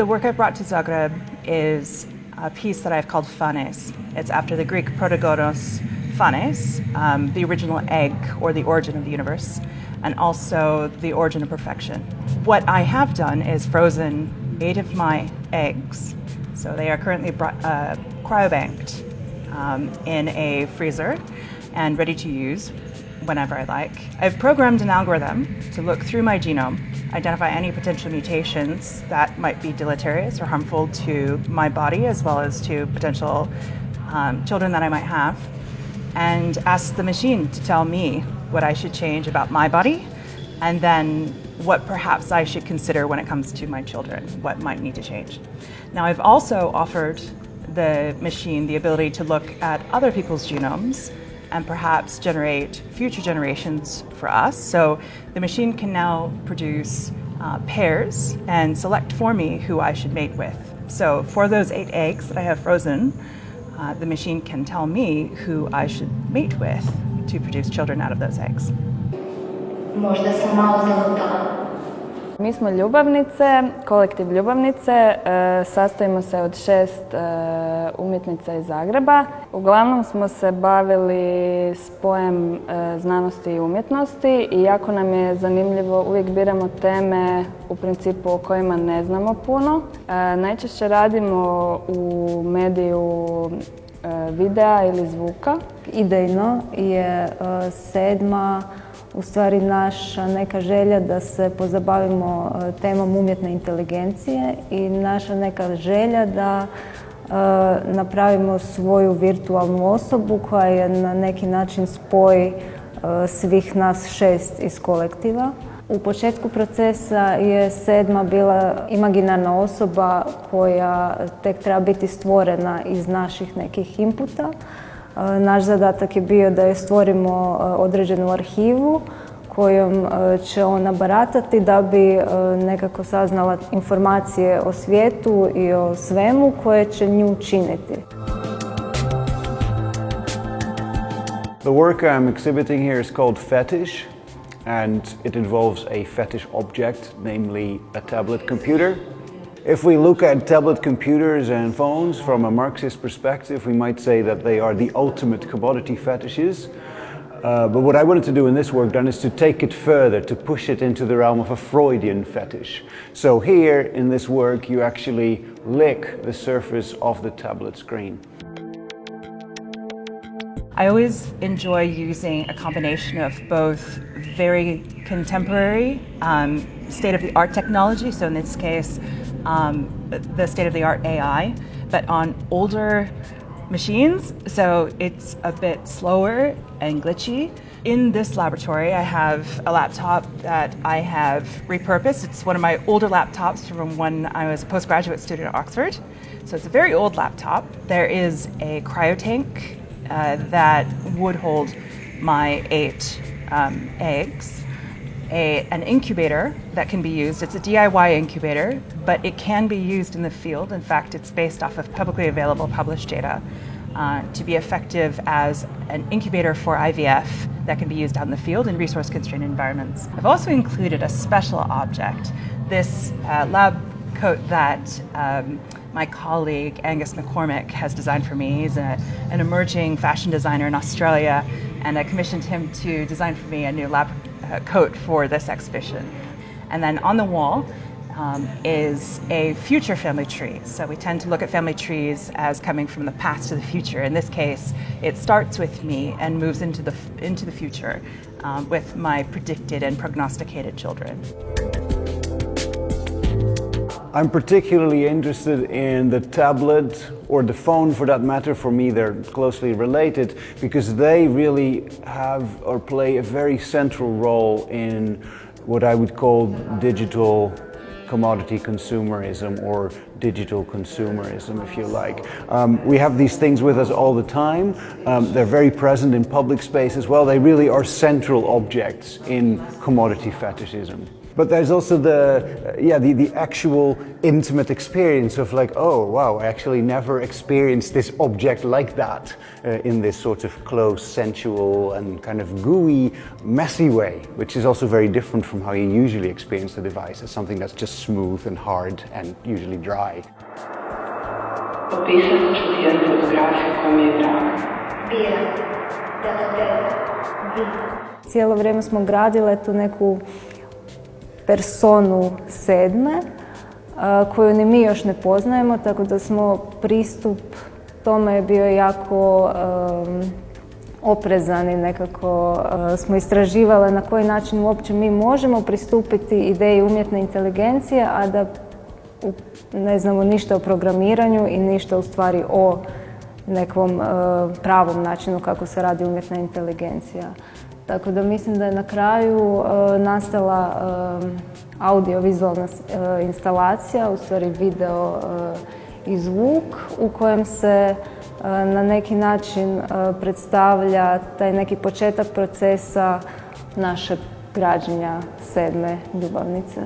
The work I brought to Zagreb is a piece that I've called Phanes. It's after the Greek protagonos Phanes, the original egg or the origin of the universe, and also the origin of perfection. What I have done is frozen 8 of my eggs. So they are currently cryobanked in a freezer and ready to use whenever I like. I've programmed an algorithm to look through my genome, identify any potential mutations that might be deleterious or harmful to my body as well as to potential children that I might have, and ask the machine to tell me what I should change about my body and then what perhaps I should consider when it comes to my children, what might need to change. Now, I've also offered the machine the ability to look at other people's genomes and perhaps generate future generations for us. So the machine can now produce pairs and select for me who I should mate with. So for those 8 eggs that I have frozen, the machine can tell me who I should mate with to produce children out of those eggs. Možda sam malo zalutala. Mi smo ljubavnice, kolektiv ljubavnice, sastojimo se od 6 umjetnica iz Zagreba. Uglavnom smo se bavili spojem znanosti i umjetnosti i jako nam je zanimljivo, uvijek biramo teme u principu o kojima ne znamo puno. Najčešće radimo u mediju videa ili zvuka. Idejno je 7. u stvari naša neka želja da se pozabavimo temom umjetne inteligencije i naša neka želja da napravimo svoju virtualnu osobu koja je na neki način spoj svih nas 6 iz kolektiva. U početku procesa je 7. bila imaginarna osoba koja tek treba biti stvorena iz naših nekih inputa. Naš zadatak je bio da je stvorimo određenu arhivu kojom će ona baratati da bi nekako saznala informacije o svijetu i o svemu koje će nju činiti. The work I'm exhibiting here is called Fetish, and it involves a fetish object, namely a tablet computer. If we look at tablet computers and phones from a Marxist perspective, we might say that they are the ultimate commodity fetishes. But what I wanted to do in this work then is to take it further, to push it into the realm of a Freudian fetish. So here in this work you actually lick the surface of the tablet screen. I always enjoy using a combination of both very contemporary state-of-the-art technology, so in this case the state-of-the-art AI, but on older machines, so it's a bit slower and glitchy. In this laboratory I have a laptop that I have repurposed. It's one of my older laptops from when I was a postgraduate student at Oxford. So it's a very old laptop. There is a cryotank that would hold my 8 eggs. An incubator that can be used. It's a DIY incubator, but it can be used in the field. In fact, it's based off of publicly available published data to be effective as an incubator for IVF that can be used out in the field in resource-constrained environments. I've also included a special object. This lab coat that my colleague Angus McCormick has designed for me. He's an emerging fashion designer in Australia, and I commissioned him to design for me a new lab coat for this exhibition. And then on the wall is a future family tree. So we tend to look at family trees as coming from the past to the future. In this case, it starts with me and moves into the future with my predicted and prognosticated children. I'm particularly interested in the tablet, or the phone for that matter. For me they're closely related because they really have or play a very central role in what I would call digital commodity consumerism, or digital consumerism if you like. We have these things with us all the time. They're very present in public space as well. They really are central objects in commodity fetishism. But there's also the actual intimate experience of like, oh wow, I actually never experienced this object like that in this sort of close, sensual and kind of gooey, messy way, which is also very different from how you usually experience the device as something that's just smooth and hard and usually dry. Opisat ću ti jednu fotografiju koja mi je draga. Biram da do tebe vi. Cijelo vrijeme smo gradile tu neku personu sedme, koju ni mi još ne poznajemo, tako da smo pristup tome je bio jako oprezan i nekako smo istraživale na koji način uopće mi možemo pristupiti ideji umjetne inteligencije, a da ne znamo ništa o programiranju i ništa u stvari o nekom pravom načinu kako se radi umjetna inteligencija. Tako da mislim da je na kraju nastala audiovizualna instalacija, u stvari video i zvuk u kojem se na neki način predstavlja taj neki početak procesa našeg građenja sedme ljubavnice.